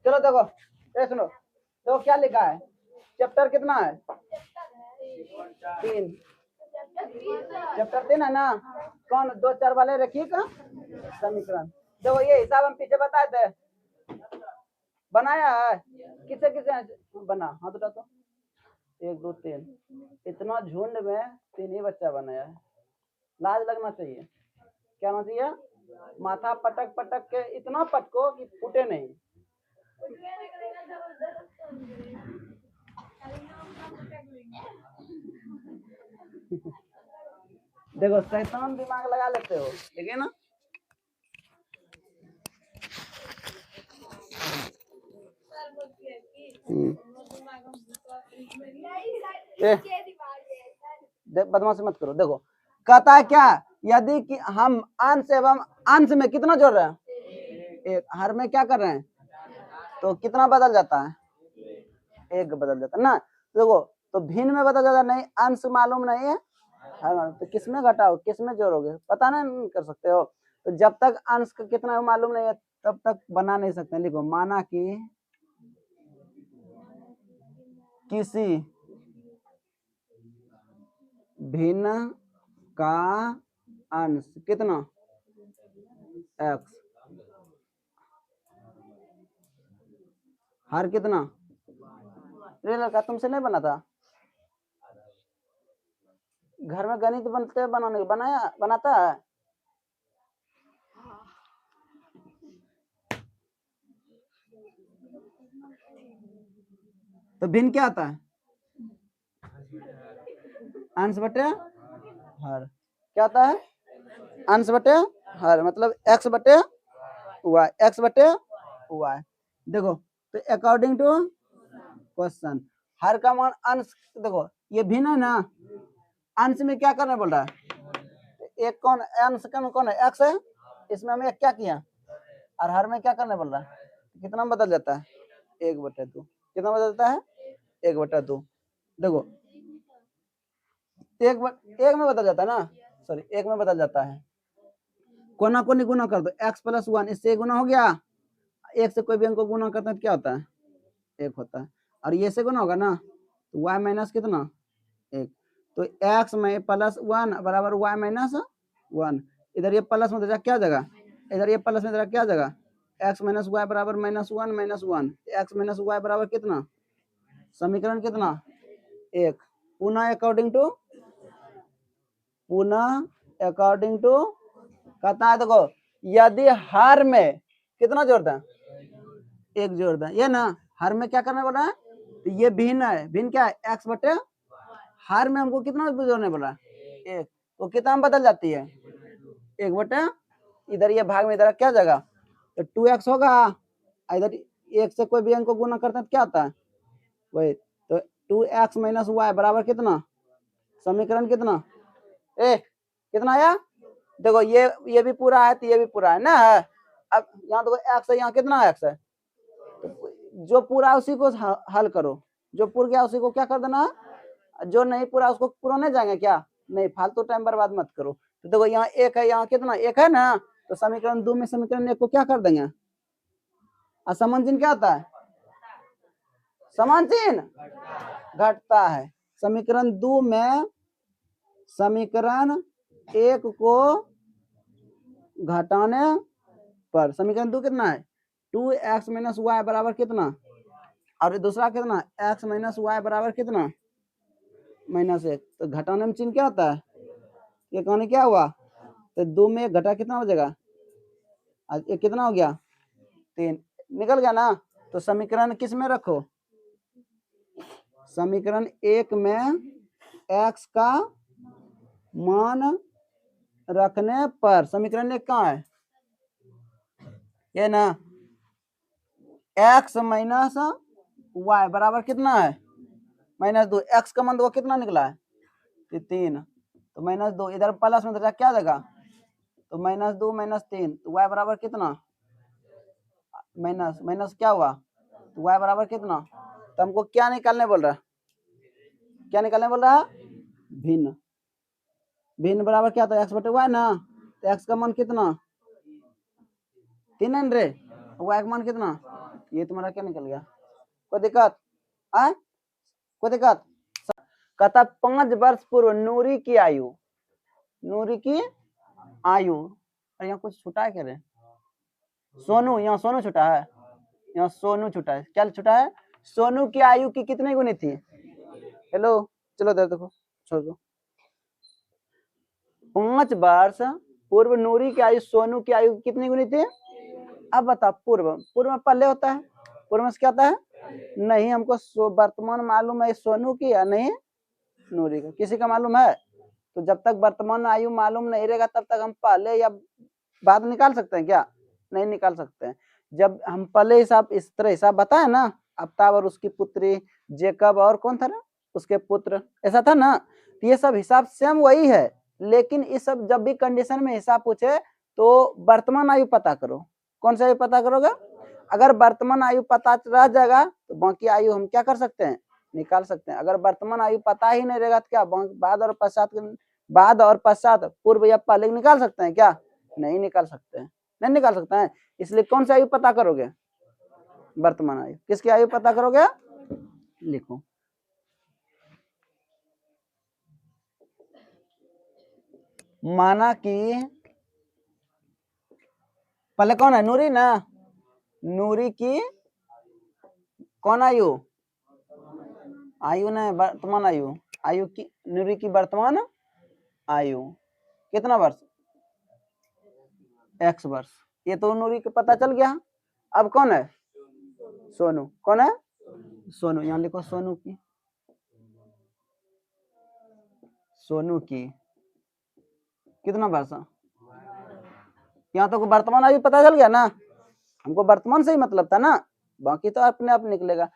चलो देखो, ये सुनो, तो क्या लिखा है, चैप्टर कितना है, 3, चैप्टर 3 है ना। कौन 2 4 वाले रखिए का समीकरण। देखो ये हिसाब हम पीछे बताए थे, बनाया है, किसे किसे बना, हाथ उठा तो, 1 2 3, इतना झुंड में 3 ही बच्चा बनाया है। लाज लगना चाहिए, क्या होना चाहिए, माथा पटक पटक के इतना पटको कि फूटे नहीं। देखो शैतान दिमाग लगा लेते हो, ठीक है ना। बदमाशी मत करो। देखो कहता है क्या, यदि कि हम अंश एवं अंश में कितना जोड़ रहे हैं, एक, हर में क्या कर रहे हैं, तो कितना बदल जाता है, एक बदल जाता है ना। देखो तो भिन्न में बदल जाता नहीं, अंश मालूम नहीं है, तो किसमें घटाओ किसमें जोड़ोगे पता नहीं कर सकते हो। तो जब तक अंश का कितना मालूम नहीं है तब तक बना नहीं सकते। लिखो, माना कि किसी भिन्न का अंश कितना x, हर कितना, ये लड़का तुमसे नहीं बना था, घर में गणित बनते बनाने बनाया बनाता है। तो भिन्न क्या आता है, अंश बटे हर, क्या आता है, अंश बटे हर, मतलब x बटे y, x बटे y। देखो तो अकॉर्डिंग टू क्वेश्चन हर का मान अंश, देखो ये भिन्न है ना, अंश में क्या करना बोल रहा है, एक कौन अंश कौन है, x है, इसमें हमें क्या किया, और हर में क्या करने बोल रहा है, कितना बदल जाता है, 1/2, कितना बदल जाता है, 1/2। देखो एक में बदल जाता है ना, सॉरी एक में बदल जाता है, कोना कोनी गुना कर दो, x + 1, इससे गुना हो गया, एक से कोई भी अंक को गुना करते हैं क्या होता है, 1 होता है, और ये से गुना होगा ना, तो y माइनस कितना, 1, तो x में +1 बराबर y माइनस 1, इधर ये प्लस में क्या जगह, इधर ये प्लस में क्या जगह, x माइनस y बराबर -1 -1, x माइनस y बराबर कितना, समीकरण कितना, 1। पुनः अकॉर्डिंग टू कहता है, देखो यदि हर में कितना जोड़ता है, 1 जोड़ता है, ये ना हर में क्या करने बोला है, तो ये भिन्न है, भिन्न क्या है, x बटे हर में हमको कितना जोड़ने बोला, 1, तो कितना में बदल जाती है, 1 बटे, इधर ये भाग में इधर क्या जगह, तो 2x होगा, इधर 1 से कोई भी अंक को गुना करते हैं क्या होता है, वही, तो 2x - y बराबर कितना, समीकरण कितना, कितना आया, देखो ये भी पूरा है तो ये भी पूरा है ना। अब यहाँ देखो x है, यहाँ कितना x है, तो जो पूरा उसी को हल करो, जो पूरा गया उसी को क्या कर देना, जो नहीं पूरा उसको पूरा नहीं जाएंगे क्या, नहीं, फालतू टाइम बर्बाद मत करो। तो देखो यहाँ 1 है, यहाँ कितना 1 है ना, तो समीकरण 2 में समीकरण 1 को क्या कर देंगे, असमान चिन्ह क्या होता है, समान चिन्ह घटता है, समीकरण 2 में समीकरण 1 को घटाने पर समीकरण 2 कितना है, 2x - y बराबर कितना, और दूसरा कितना, x - y बराबर कितना, -1, तो घटाने में चिन्ह क्या होता है, ये कहने क्या हुआ, तो 2 में घटा कितना हो जाएगा, ये कितना हो गया, 3 निकल गया ना। तो समीकरण किस में रखो, समीकरण 1 में x का मान रखने पर, समीकरण 1 कहाँ है, ये ना, x - y बराबर कितना है, -2, x का मान दो कितना निकला है, 3, तो -2, इधर प्लस में क्या जगह, तो -2 -3, तो y बराबर कितना, माइनस क्या हुआ, तो y बराबर कितना, तो हमको क्या निकालने बोल रहा है, क्या निकालने बोल रहा है, भिन्न, भिन्न बराबर क्या था, x बटे y ना, तो x का मान कितना, 3 रे, y का मान कितना ये तुम्हारा क्या निकल गया? कोई दिक्कत? कोई दिक्कत? कहता 5 वर्ष पूर्व नूरी की आयु, नूरी की आयु, और यहाँ कुछ छुटा है, कह रहे सोनू, यहाँ सोनू छुटा है, यहाँ सोनू छुटा है, क्या छुटा है? सोनू की आयु की कितनी गुनी थी? हेलो, चलो इधर देखो, छोड़ दो। 5 वर्ष पूर्व नूरी की आयु सोनू की आयु कितनी गुनी थी? अब बता, पूर्व, पूर्व में पहले होता है, पूर्व में क्या होता है? नहीं, हमको वर्तमान मालूम है सोनू की या नहीं नूरी का, किसी का मालूम है? तो जब तक वर्तमान आयु मालूम नहीं रहेगा तब तक हम पहले या बाद निकाल सकते हैं क्या? नहीं निकाल सकते हैं। जब हम पहले हिसाब इस तरह हिसाब बताए ना, अफ्ताब और उसकी पुत्री, जेकब और कौन था ना उसके पुत्र, ऐसा था ना, तो ये सब हिसाब सेम वही है, लेकिन इस सब जब भी कंडीशन में हिसाब पूछे तो वर्तमान आयु पता करो। कौन सा आयु पता करोगे? अगर वर्तमान आयु पता रह जाएगा तो बाकी आयु हम क्या कर सकते हैं? निकाल सकते हैं। अगर वर्तमान आयु पता ही नहीं रहेगा तो क्या बाद और पश्चात पूर्व या पहले निकाल सकते हैं क्या? नहीं निकाल सकते हैं, नहीं निकाल सकते हैं। इसलिए कौन सी आयु पता करोगे? वर्तमान आयु। किसकी आयु पता करोगे? लिखो, माना कि पहले कौन है? नूरी ना, नूरी की कौन आयु? आयु ना, वर्तमान आयु, आयु की नूरी की वर्तमान आयु कितना वर्ष? x वर्ष। ये तो नूरी को पता चल गया। अब कौन है? सोनू। कौन है? सोनू। यहाँ लिखो सोनू की, सोनू की कितना वर्ष? यहाँ तो वर्तमान आयु पता चल गया ना, हमको वर्तमान से ही मतलब था ना, बाकी तो अपने आप निकलेगा।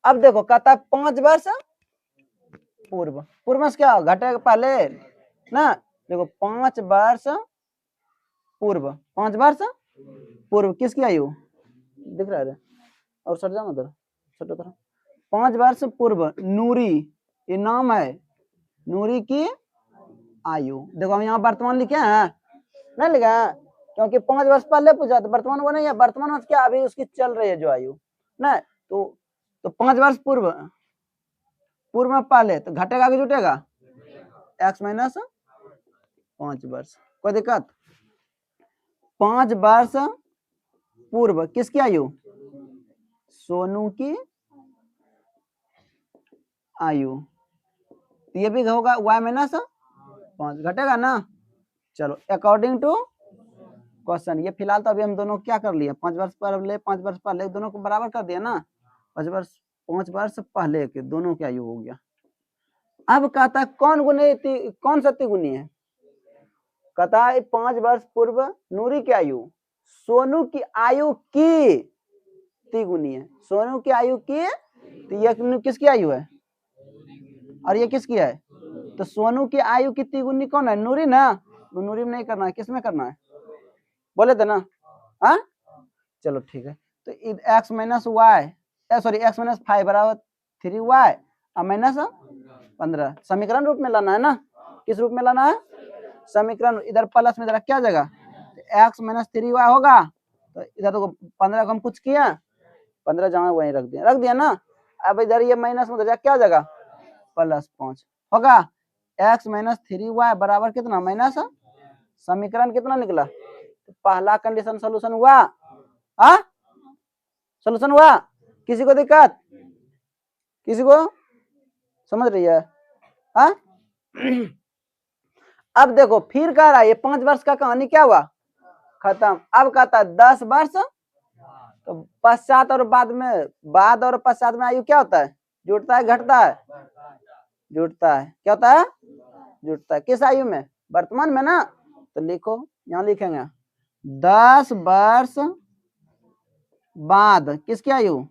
अब देखो कहता है 5 वर्ष पूर्व, पूर्व में क्या घटेगा पहले ना, देखो 5 वर्ष पूर्व, 5 वर्ष पूर्व किसकी आयु दिख रहा है? और सट जाओ उधर, सटो तरह। 5 वर्ष पूर्व नूरी, ये नाम है, नूरी की आयु। देखो हम यहाँ वर्तमान लिखे हैं, नहीं लिखा है क्योंकि 5 वर्ष पहले पूछा तो वर्तमान वो नहीं है, वर्तमान में क्या अभी उसकी चल रही है जो आयु ना, तो 5 वर्ष पूर्व, पूर्व में पहले तो घटेगा कि जुटेगा? x माइनस 5 वर्ष। कोई दिक्कत? 5 वर्ष पूर्व किसकी आयु? सोनू की आयु। ये भी होगा y माइनस 5, घटेगा ना। चलो अकॉर्डिंग टू क्वेश्चन, ये फिलहाल तो अभी हम दोनों क्या कर लिए, 5 वर्ष पहले 5 वर्ष पहले दोनों को बराबर कर दिया ना, 5 वर्ष पहले के दोनों की आयु हो गया। अब कहता है कौन सा तिगुनी है? कहता है 5 वर्ष पूर्व नूरी की आयु सोनू की आयु की तिगुनी है, सोनू की आयु की, तो ये किसकी आयु है और ये किसकी है? तो सोनू की आयु की तिगुनी कौन है? नूरी ना, नूरी में नहीं करना है, किसमें करना है? बोले थे ना। हाँ चलो ठीक है, तो x minus y, sorry x minus 5 बराबर 3y और माइनस 15 समीकरण रूप में लाना है ना। किस रूप में लाना है? समीकरण। इधर प्लस में इधर क्या जगह? x माइनस 3y होगा, तो इधर तो 15 को हम कुछ किया, 15 जमा वहीं रख दिया ना। अब इधर ये माइनस में क्या जगह? प्लस 5 होगा। x माइनस 3y बराबर कितना? माइनस, समीकरण कितना निकला? तो पहला कंडीशन सोल्यूशन हुआ। हाँ सोल्यूशन हुआ। किसी को दिक्कत? किसी को समझ रही है? हाँ अब देखो फिर कह रहा है ये 5 वर्ष का कहानी क्या हुआ? खत्म। अब कहता है 10 वर्ष, तो पश्चात और बाद और पश्चात में आयु क्या होता है? जुड़ता है घटता है? जुड़ता है। क्या होता है? जुड़ता है। किस आयु में? वर्तमान में ना। तो लिखो, यहाँ लिखेंगे 10 वर्ष बाद किसकी आयु?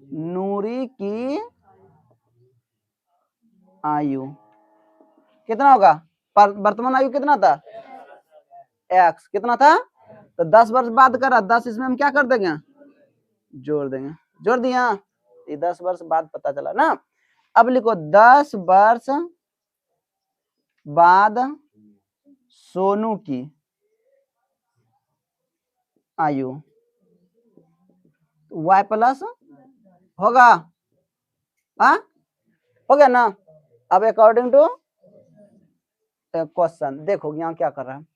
नूरी की आयु कितना होगा? वर्तमान आयु कितना था? x कितना था? तो 10 वर्ष बाद करा, 10 इसमें हम क्या कर देंगे? जोड़ देंगे। जोड़ दिया, ये 10 वर्ष बाद पता चला ना। अब लिखो 10 वर्ष बाद सोनू की आयु y प्लस होगा, हाँ हो गया ना। अब अकॉर्डिंग टू क्वेश्चन देखो यहाँ क्या कर रहा है,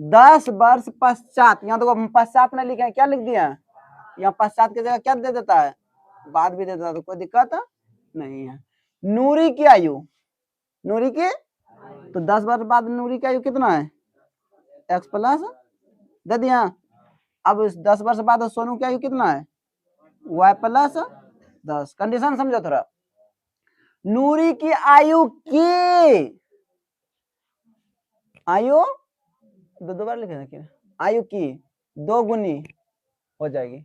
10 वर्ष पश्चात, यहाँ तो पश्चात में लिखे हैं, क्या लिख दिया है यहाँ पश्चात की जगह क्या दे देता है, बाद भी दे देता है, तो कोई दिक्कत नहीं है। नूरी की आयु, नूरी की, तो 10 वर्ष बाद नूरी की आयु कितना है, x प्लस दे दिया। अब 10 वर्ष बाद सोनू की आयु कितना है, y प्लस 10। कंडीशन समझो थोड़ा, नूरी की आयु की, आयु दो बार लिखे ना, आयु की 2 गुनी हो जाएगी,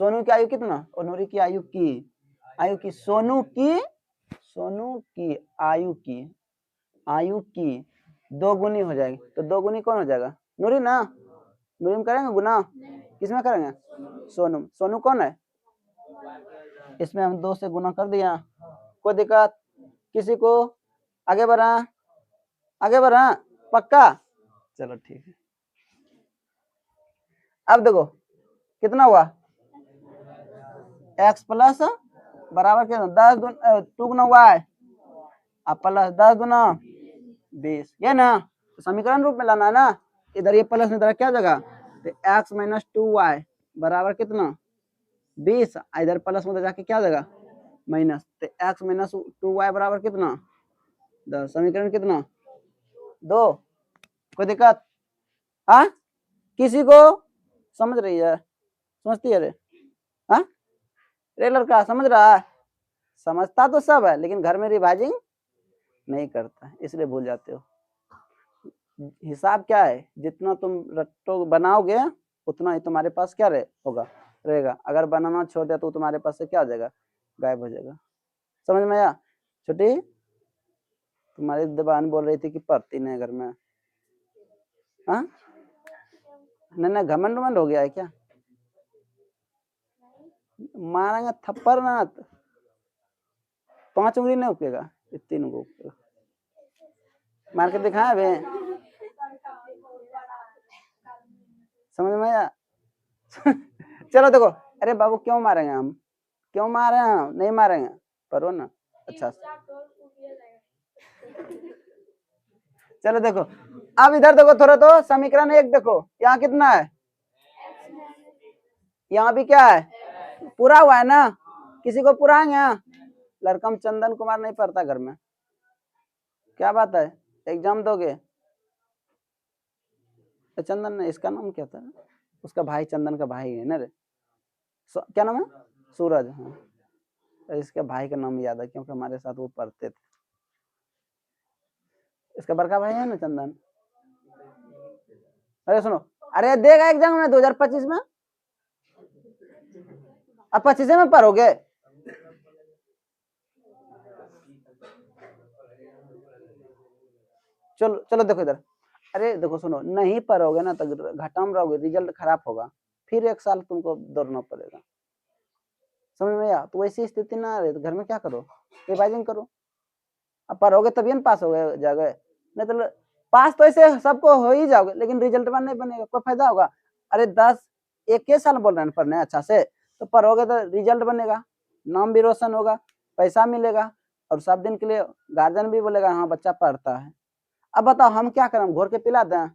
सोनू की आयु कितना, और नूरी की आयु की सोनू की आयु की 2 गुनी हो जाएगी, तो 2 गुनी कौन हो जाएगा, नूरी ना, नूरी में करेंगे गुना, किसमें करेंगे, सोनू कौन है, इसमें हम 2 से गुना कर दिया, कोई दिक्कत किसी को, आगे बढ़ा पक्का, चलो ठीक है। अब देखो कितना हुआ, x प्लस बराबर क्या, 10 2 गुना y, अब प्लस 10 गुना 20, ये ना, तो समीकरण रूप में लाना है ना, इधर ये प्लस इधर क्या जगह, तो x माइनस 2y बराबर कितना 20, इधर प्लस में जाके क्या जगह माइनस, तो x माइनस 2y बराबर कितना 10, समीकरण कितना 2, कोई दिक्कत, हाँ किसी को समझ रही है, समझती है रे, हाँ रे लड़का समझ रहा है, समझता तो सब है लेकिन घर में रिवाइजिंग नहीं करता, इसलिए भूल जाते हो। हिसाब क्या है, जितना तुम रट्टो बनाओगे उतना ही तुम्हारे पास क्या रहेगा, अगर बनाना छोड़ दिया तो तुम्हारे पास से क्या हो जाएगा, गायब हो जाएगा। समझ में आया छोटी, तुम्हारी दबान बोल रही थी कि पढ़ती नहीं घर में, हाँ नहीं घमंड उमंड हो गया है क्या, मारेंगे थप्पड़ ना, 5 उंगली नहीं उकेगा, 3 उंगली मार के दिखाया बे, समझ में आया चलो देखो, अरे बाबू क्यों मारेंगे हम, क्यों मारे हैं, नहीं मारेंगे पढ़ो ना अच्छा। चलो देखो, अब इधर देखो थोड़ा, तो समीकरण 1 देखो, यहाँ कितना है, यहाँ भी क्या है, पूरा हुआ है ना, किसी को पूरा है यहाँ, लड़कम चंदन कुमार नहीं पढ़ता घर में, क्या बात है, एग्जाम दोगे, तो चंदन ने, इसका नाम क्या था, उसका भाई चंदन का भाई है ना रे, क्या नाम है, सूरज, हाँ तो इसके भाई का नाम याद है क्योंकि हमारे साथ वो पढ़ते थे, इसका बड़का भाई है ना चंदन, अरे सुनो, अरे देगा एग्जाम में 2025 में, अब 25 में पढ़ोगे, चलो चलो देखो इधर, अरे देखो सुनो, नहीं पढ़ोगे ना तो घाटा में रहोगे, रिजल्ट खराब होगा, फिर 1 साल तुमको दौड़ना पड़ेगा, समझ में आया, तो वैसी स्थिति ना रहे तो घर में क्या करो, रिवाइजिंग करो, अब पढ़ोगे तभी ना पास हो जाओगे, नहीं तो पास तो ऐसे सबको हो ही जाओगे लेकिन रिजल्ट में नहीं बनेगा, कोई फायदा होगा, अरे 1 साल बोल रहे हैं पढ़ने अच्छा से, तो पढ़ोगे तो रिजल्ट बनेगा, नाम भी रोशन होगा, पैसा मिलेगा, और सब दिन के लिए गार्जियन भी बोलेगा हाँ बच्चा पढ़ता है। अब बताओ हम क्या करें, घोर के पिला दें,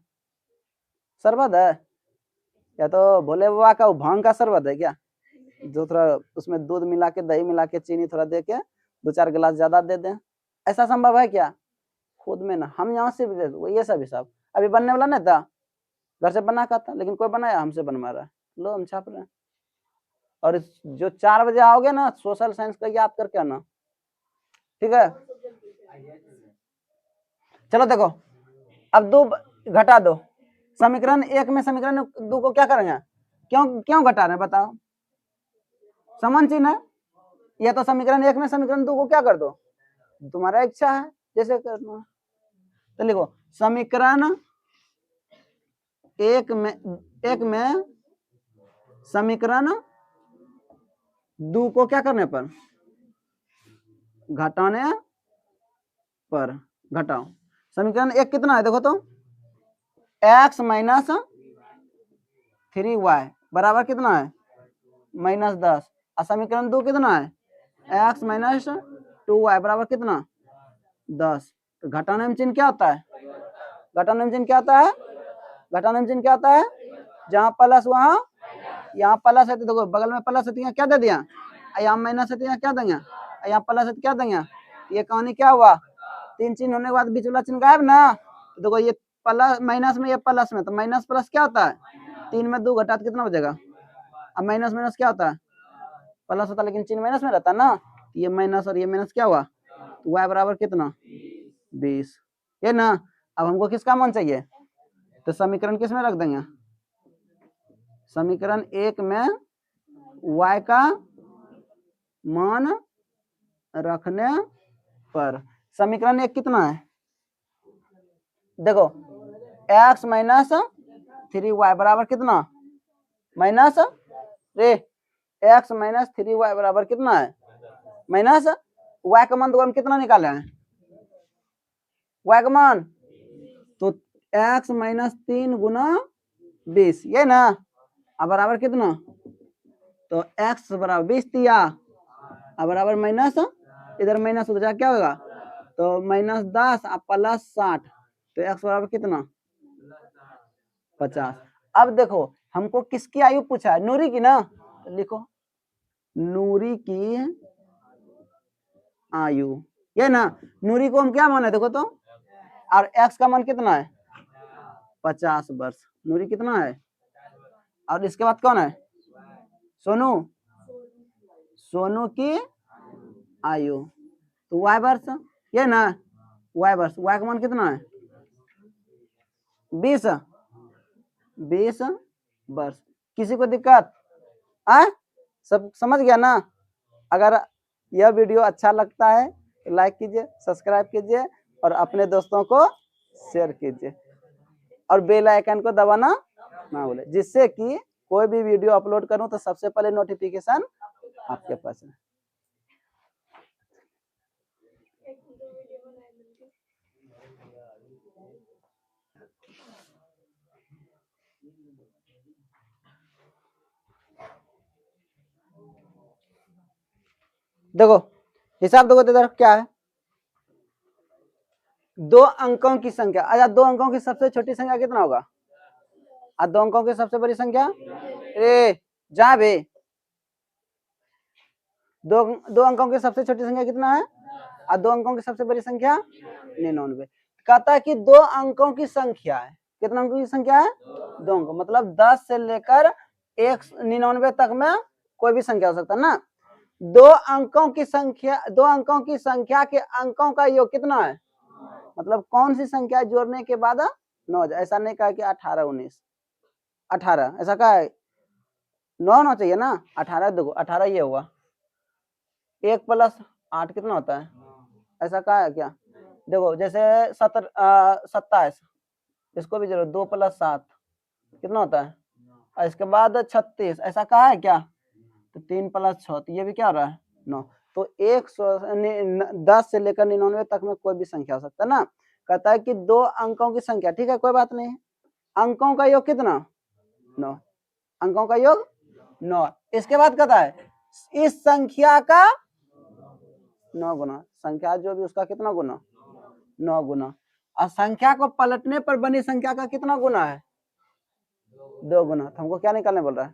शरबत है, या तो भोले बाबा का भांग का शरबत है क्या, जो थोड़ा उसमें दूध मिला के, दही मिला के, चीनी थोड़ा दे के 2-4 गिलास ज्यादा दे दें, ऐसा संभव है क्या, खुद में ना, हम यहाँ से भी ये सब हिसाब अभी बनने वाला नहीं था, घर से बना का था लेकिन कोई बनाया, हमसे बनवा रहा है, लो हम छाप रहे हैं, और जो 4 बजे आओगे ना, सोशल साइंस का याद करके आना, ठीक है। चलो देखो, अब 2 घटा दो, समीकरण 1 में समीकरण 2 को क्या करेंगे, क्यों घटा रहे हैं बताओ, समान चिन्ह है, या तो समीकरण 1 में समीकरण 2 को क्या कर दो, तुम्हारा इच्छा है जैसे करना, तो लिखो समीकरण 1 में समीकरण 2 को क्या करने पर, घटाने पर, घटाओ, समीकरण 1 कितना है देखो तो, x माइनस 3y बराबर कितना है -10 और समीकरण 2 कितना है, x माइनस 2y बराबर कितना 10। तो घटाने में चिन्ह क्या होता है, घटाने में चिन्ह क्या होता है, घटाने में चिन्ह क्या होता है, जहाँ प्लस वहाँ, यहाँ प्लस है तो देखो बगल में प्लस है तो यहाँ क्या दे दिया, यहाँ माइनस है तो यहाँ क्या देंगे, यहाँ प्लस है तो क्या देंगे। ये कहानी क्या हुआ, 3 चिन्ह होने के बाद बीच वाला चिन्ह गायब ना। तो देखो ये प्लस माइनस में, ये प्लस में, तो माइनस प्लस क्या होता है, 3 में 2 घटा तो कितना बचेगा। अब माइनस माइनस क्या होता है, प्लस होता है लेकिन चिन्ह माइनस में रहता है ना। ये माइनस और ये माइनस क्या हुआ, तो y बराबर कितना 20, ये ना। अब हमको किसका मान चाहिए, तो समीकरण किस में रख देंगे, समीकरण 1 में y का मान रखने पर समीकरण 1 कितना है, देखो x माइनस 3y बराबर कितना माइनस रे, x माइनस 3y बराबर कितना है माइनस y का मान तो हम कितना निकाले हैं, y का मान तो x माइनस 3 गुना 20, ये ना। अब बराबर कितना, तो x बराबर 20 दिया, अब बराबर माइनस, इधर माइनस हो जाए क्या होगा, तो -10 और प्लस 60, तो x बराबर कितना 50। अब देखो हमको किसकी आयु पूछा है, नूरी की ना, लिखो नूरी की आयु, ये ना। नूरी को हम क्या माने देखो तो, और x का मान कितना है 50 वर्ष, नूरी कितना है। और इसके बाद कौन है, सोनू, सोनू की आयु, तो y वर्ष, ये ना y वर्ष, y का मान कितना है 20 वर्ष। किसी को दिक्कत सब समझ गया ना। अगर यह वीडियो अच्छा लगता है तो लाइक कीजिए, सब्सक्राइब कीजिए और अपने दोस्तों को शेयर कीजिए और बेल आइकन को दबाना ना भूलें, जिससे कि कोई भी वीडियो अपलोड करूं तो सबसे पहले नोटिफिकेशन आपके पास है। देखो हिसाब देखो इधर क्या है, 2 अंकों की संख्या, अच्छा 2 अंकों की सबसे छोटी संख्या कितना होगा, और 2 अंकों की सबसे बड़ी संख्या, जहां भी 2 अंकों की सबसे छोटी संख्या कितना है, और 2 अंकों की सबसे बड़ी संख्या 99। कहता है कि 2 अंकों की संख्या है, कितना अंकों की संख्या है 2 अंक, मतलब 10 से लेकर 199 तक में कोई भी संख्या हो सकता है ना। 2 अंकों की संख्या, 2 अंकों की संख्या के अंकों का योग कितना है, मतलब कौन सी संख्या जोड़ने के बाद 9, ऐसा नहीं कहा कि 18 19 18, ऐसा कहा है 9 होना चाहिए ना, 18 देखो 18 ये हुआ, 1 प्लस 8 कितना होता है, ऐसा कहा है क्या, देखो जैसे 27, इसको भी जरूर 2 प्लस 7 कितना होता है, और इसके बाद 36, ऐसा कहा है क्या, तो 3 प्लस 6, तो ये भी क्या हो रहा है 9। तो 10 से लेकर 99 तक में कोई भी संख्या हो सकता है ना। कहता है कि 2 अंकों की संख्या, ठीक है कोई बात नहीं, अंकों का योग कितना 9, अंकों का योग 9। इसके बाद कहता है इस संख्या का 9 गुना, संख्या जो भी उसका कितना गुना 9 गुना, और संख्या को पलटने पर बनी संख्या का कितना गुना है 2 गुना। तो हमको क्या निकालने बोल रहा है,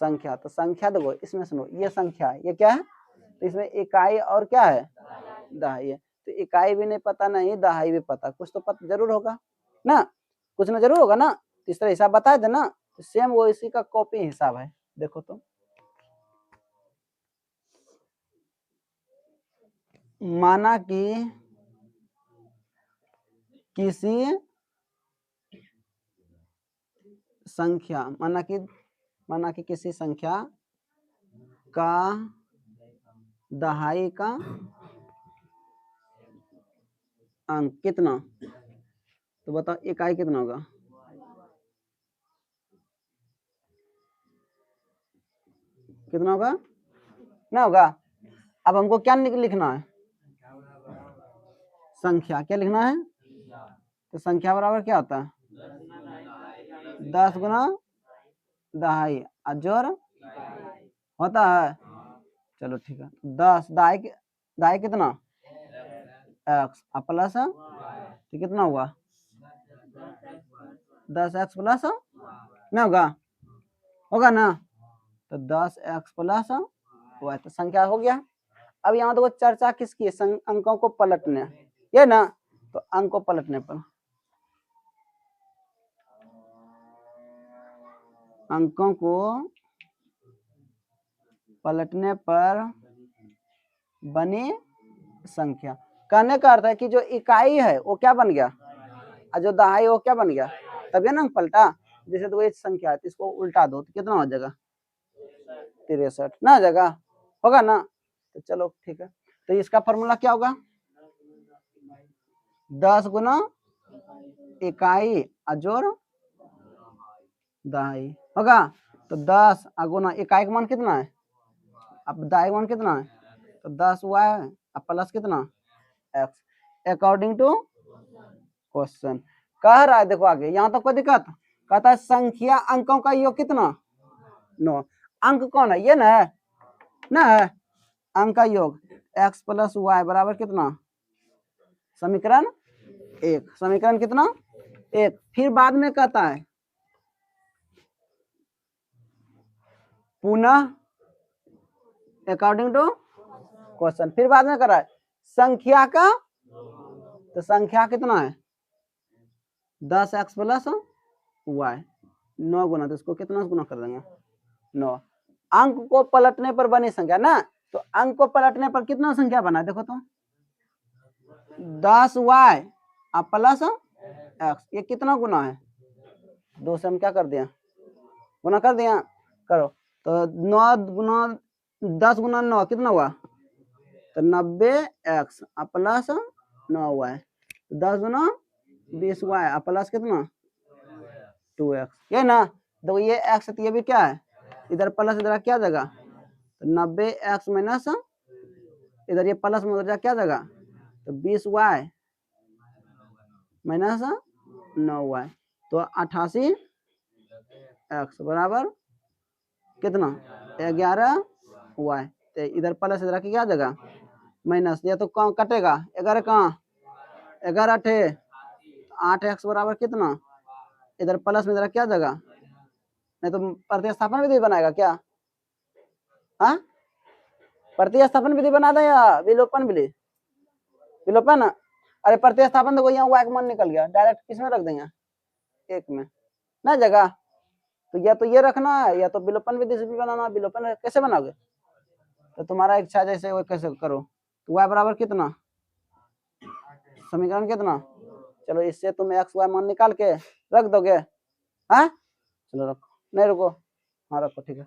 संख्या। तो संख्या देखो इसमें सुनो, ये संख्या है, ये क्या है, तो इसमें इकाई और क्या है दहाई है, तो इकाई भी नहीं पता नहीं दहाई भी पता, कुछ तो पता जरूर होगा ना, कुछ ना जरूर होगा ना। तो इस तरह हिसाब बताए थे ना, तो सेम वो इसी का कॉपी हिसाब है। देखो तो माना कि किसी संख्या, माना कि किसी संख्या का दहाई का अंक कितना, तो बताओ इकाई कितना होगा, कितना होगा ना होगा। अब हमको क्या लिखना है, संख्या, क्या लिखना है, तो संख्या बराबर क्या होता है 10 गुना दहाई और जोड़ होता है। चलो ठीक है, 10 दाई कितना x प्लस तो कितना हुआ 10x प्लस ना होगा ना, तो 10x प्लस y तो संख्या हो गया। अब यहाँ देखो चर्चा किसकी है, अंकों को पलटने, ये ना, तो अंक को पलटने पर अंकों को पलटने पर बनी संख्या। कहने का अर्थ है कि जो इकाई है वो क्या बन गया, और जो दहाई वो क्या बन गया, तभी ना अंक पलटा। जैसे तो ये संख्या है, इसको उल्टा दो तो कितना हो जाएगा 63 ना, जगह होगा ना। तो चलो ठीक है, तो इसका फॉर्मूला क्या होगा 10 गुना इकाई अजोर दहाई होगा। तो 10 गुना इकाई का मान कितना है, अब दहाई का मान कितना है, तो 10 हुआ है अब प्लस कितना x अकॉर्डिंग टू क्वेश्चन। कह रहा है देखो आगे, यहाँ तक कोई दिक्कत, कहता है संख्या अंकों का योग कितना 9। अंक कौन है, ये ना है अंक का योग x प्लस वाई बराबर कितना, समीकरण 1, समीकरण कितना 1। फिर बाद में कहता है पुनः अकॉर्डिंग टू क्वेश्चन, फिर बाद में कर रहा है संख्या का, तो संख्या कितना है 10x प्लस वाई 9 गुना, तो इसको कितना गुना कर देंगे 9। अंक को पलटने पर बनी संख्या ना, तो अंक को पलटने पर कितना संख्या बना देखो तो 10y प्लस x, ये कितना गुना है 2 से हम क्या कर दिया गुना कर दिया, करो तो 9 गुना 10 गुना 9 कितना हुआ, तो 90x प्लस 9y, 10 गुना 20y प्लस कितना 2x, ये ना। तो ये x तो ये भी क्या है इधर प्लस, इधर क्या जगह, तो 90x माइनस इधर ये प्लस में उधर क्या जगह, तो 20y माइनस 9y, तो 88x बराबर कितना 11y, तो इधर प्लस इधर की क्या जगह माइनस, ये तो कहाँ कटेगा 11 कहाँ 11 8 8x बराबर कितना, इधर प्लस में इधर क्या जगह, नहीं तो प्रतिस्थापन विधि बनाएगा क्या, हाँ प्रतिस्थापन विधि बना दे या विलोपन विधि, विलोपन। अरे प्रतिस्थापन तो यहाँ y का मान निकल गया, डायरेक्ट किसमें रख देंगे 1 में ना जगह, तो या तो ये रखना है या तो विलोपन विधि से भी बनाना। विलोपन कैसे बनाओगे, तो तुम्हारा इच्छा जैसे वो कैसे करो। तो y बराबर कितना, समीकरण कितना, चलो इससे तुम x y मान निकाल के रख दोगे, हाँ चलो रखो, नहीं रुको, हाँ रखो ठीक है।